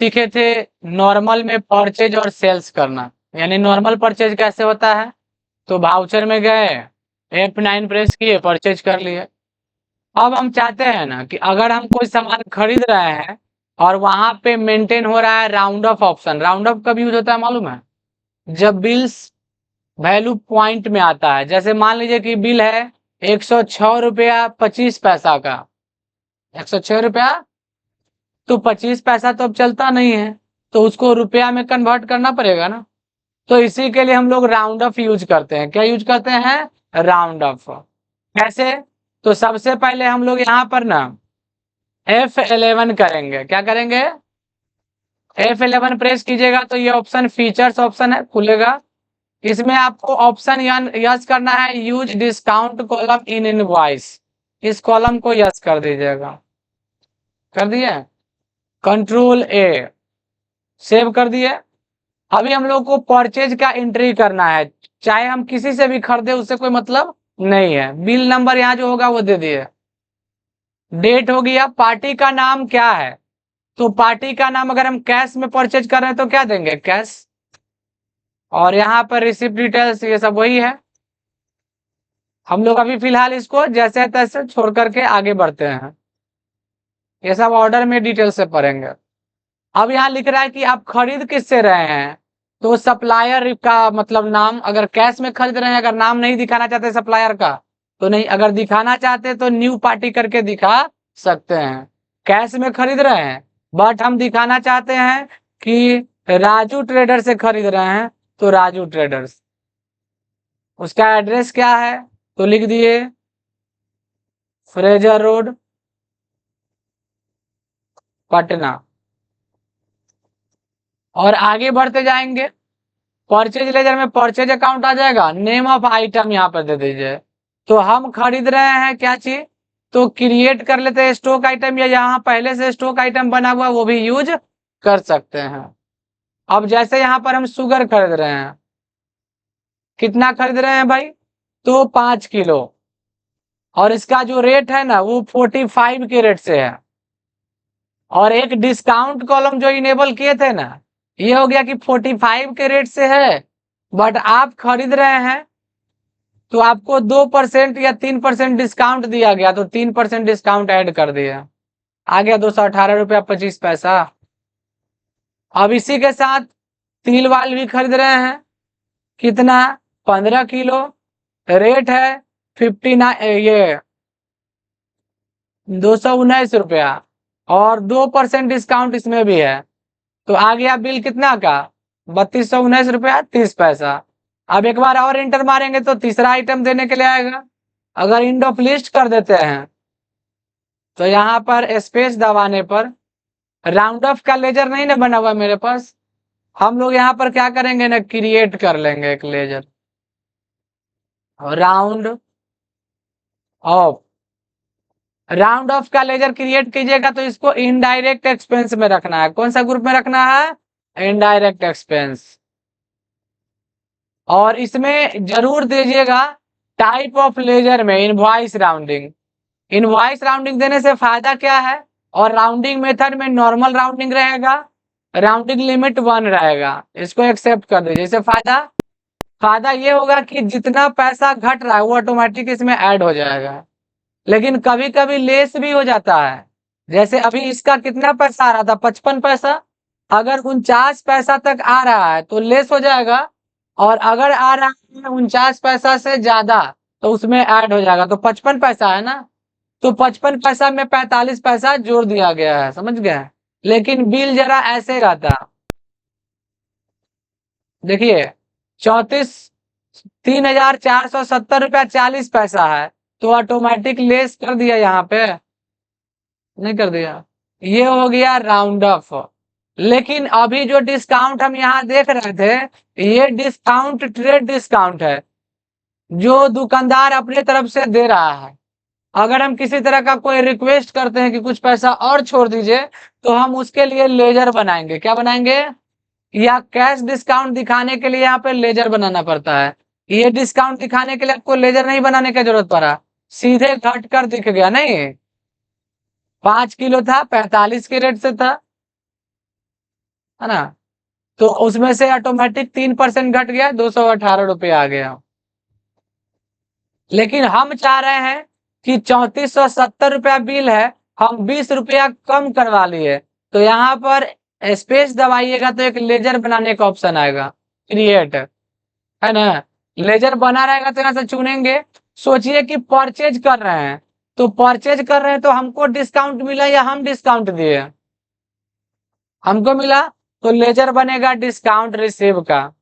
सीखे थे नॉर्मल में परचेज और सेल्स करना। यानी नॉर्मल परचेज कैसे होता है, तो वाउचर में गए, F9 प्रेस किए, परचेज कर लिए। अब हम चाहते हैं ना कि अगर हम कोई सामान खरीद रहे हैं और वहां पे मेंटेन हो रहा है round of option. Round of कब यूज होता है मालूम है, जब बिल्स वैल्यू पॉइंट में आता है। जैसे मान लीजिए कि बिल है 106 रुपया 25 पैसा का, 106 रुपया, तो 25 पैसा तो अब चलता नहीं है, तो उसको रुपया में कन्वर्ट करना पड़ेगा ना। तो इसी के लिए हम लोग राउंड ऑफ यूज करते हैं। क्या यूज करते हैं, राउंड ऑफ। कैसे, तो सबसे पहले हम लोग यहाँ पर ना F11 करेंगे। क्या करेंगे, F11 प्रेस कीजिएगा तो ये ऑप्शन फीचर्स ऑप्शन है, खुलेगा। इसमें आपको ऑप्शन यस करना है, use discount column in invoice. इस कॉलम को यस कर दीजिएगा। कर दिए, कंट्रोल A, सेव कर दिए। अभी हम लोग को परचेज का एंट्री करना है, चाहे हम किसी से भी खरीदे उससे कोई मतलब नहीं है। बिल नंबर यहाँ जो होगा वो दे दिए। डेट हो गया, पार्टी का नाम क्या है, तो पार्टी का नाम अगर हम कैश में परचेज कर रहे हैं तो क्या देंगे, कैश। और यहाँ पर रिसिप्ट डिटेल्स ये सब वही है। हम लोग अभी फिलहाल इसको जैसे तैसे छोड़ करके आगे बढ़ते हैं, ये सब ऑर्डर में डिटेल से पढ़ेंगे। अब यहाँ लिख रहा है कि आप खरीद किससे रहे हैं, तो सप्लायर का मतलब नाम। अगर कैश में खरीद रहे हैं, अगर नाम नहीं दिखाना चाहते सप्लायर का तो नहीं, अगर दिखाना चाहते तो न्यू पार्टी करके दिखा सकते हैं। कैश में खरीद रहे हैं बट हम दिखाना चाहते हैं कि राजू ट्रेडर से खरीद रहे हैं, तो राजू ट्रेडर्स। उसका एड्रेस क्या है, तो लिख दिए फ्रेजर रोड, पटना। और आगे बढ़ते जाएंगे, परचेज लेजर में परचेज अकाउंट आ जाएगा, नेम ऑफ आइटम यहाँ पर दे दीजिए। तो हम खरीद रहे हैं क्या चीज, तो क्रिएट कर लेते हैं स्टॉक आइटम, या यहाँ पहले से स्टॉक आइटम बना हुआ वो भी यूज कर सकते हैं। अब जैसे यहाँ पर हम शुगर खरीद रहे हैं, कितना खरीद रहे हैं भाई, तो 5 किलो, और इसका जो रेट है ना वो 45 के रेट से है। और एक डिस्काउंट कॉलम जो इनेबल किए थे ना, ये हो गया कि 45 के रेट से है, बट आप खरीद रहे हैं तो आपको 2% या 3% डिस्काउंट दिया गया, तो 3% डिस्काउंट ऐड कर दिया, आ गया 218 रुपया 25 पैसा। अब इसी के साथ तिल वाल भी खरीद रहे हैं, कितना, 15 किलो, रेट है 59, ये 219 रुपया, और 2% डिस्काउंट इसमें भी है, तो आ गया बिल कितना का, 3219 रुपया 30 पैसा। अब एक बार और इंटर मारेंगे तो तीसरा आइटम देने के लिए आएगा। अगर इंड ऑफ लिस्ट कर देते हैं तो यहाँ पर स्पेस दबाने पर, राउंड ऑफ का लेजर नहीं ना बना हुआ मेरे पास, हम लोग यहाँ पर क्या करेंगे ना, क्रिएट कर लेंगे एक ledger, round off. Round off का लेजर क्रिएट कीजिएगा तो इसको इनडायरेक्ट एक्सपेंस में रखना है। कौन सा ग्रुप में रखना है, इनडायरेक्ट एक्सपेंस। और इसमें जरूर दीजिएगा टाइप ऑफ लेजर में इनवॉइस राउंडिंग। इनवॉइस राउंडिंग देने से फायदा क्या है, और राउंडिंग मेथड में नॉर्मल राउंडिंग रहेगा, राउंडिंग लिमिट 1 रहेगा, इसको एक्सेप्ट कर दीजिए। इससे फायदा ये होगा कि जितना पैसा घट रहा है वो ऑटोमेटिक इसमें ऐड हो जाएगा। लेकिन कभी कभी लेस भी हो जाता है, जैसे अभी इसका कितना पैसा आ रहा था, 55 पैसा, अगर 49 पैसा तक आ रहा है तो लेस हो जाएगा, और अगर आ रहा है 49 पैसा से ज्यादा तो उसमें ऐड हो जाएगा। तो 55 पैसा है ना, तो 55 पैसा में 45 पैसा जोड़ दिया गया है, समझ गए। लेकिन बिल जरा ऐसे रहता, देखिए 34,3,470 रुपया 40 पैसा है, तो ऑटोमेटिक लेस कर दिया, यहाँ पे नहीं कर दिया, ये हो गया राउंड ऑफ। लेकिन अभी जो डिस्काउंट हम यहाँ देख रहे थे, ये डिस्काउंट ट्रेड डिस्काउंट है जो दुकानदार अपने तरफ से दे रहा है। अगर हम किसी तरह का कोई रिक्वेस्ट करते हैं कि कुछ पैसा और छोड़ दीजिए, तो हम उसके लिए लेजर बनाएंगे। क्या बनाएंगे, या कैश डिस्काउंट दिखाने के लिए यहाँ पे लेजर बनाना पड़ता है। ये डिस्काउंट दिखाने के लिए आपको लेजर नहीं बनाने की जरूरत पड़ा, सीधे घट कर दिख गया। नहीं, 5 किलो था 45 के रेट से था, है ना। तो उसमें से ऑटोमेटिक 3% घट गया, 218 रुपये आ गया। लेकिन हम चाह रहे हैं कि 3470 रुपया बिल है, हम 20 रुपया कम करवा लिए। तो यहाँ पर स्पेस दबाइएगा तो एक लेजर बनाने का ऑप्शन आएगा, क्रिएट, है ना। लेजर बना रहेगा तो यहाँ से चुनेंगे। सोचिए कि परचेज कर रहे हैं, तो परचेज कर रहे हैं तो हमको डिस्काउंट मिला या हम डिस्काउंट दिए? हमको मिला। तो लेजर बनेगा डिस्काउंट रिसीव का,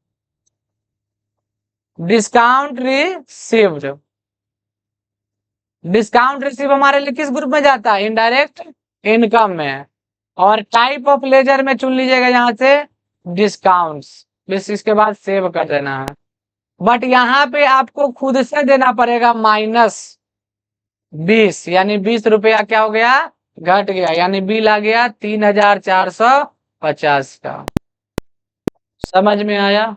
डिस्काउंट रिसीव्ड। डिस्काउंट रिसीव हमारे लिए किस ग्रुप में जाता है? इनडायरेक्ट इनकम में। और टाइप ऑफ लेजर में चुन लीजिएगा यहाँ से डिस्काउंट्स, बस इसके बाद सेव कर देना है। बट यहाँ पे आपको खुद से देना पड़ेगा -20, यानी 20 रुपया क्या हो गया? घट गया, यानी बिल आ गया 3450 का। समझ में आया?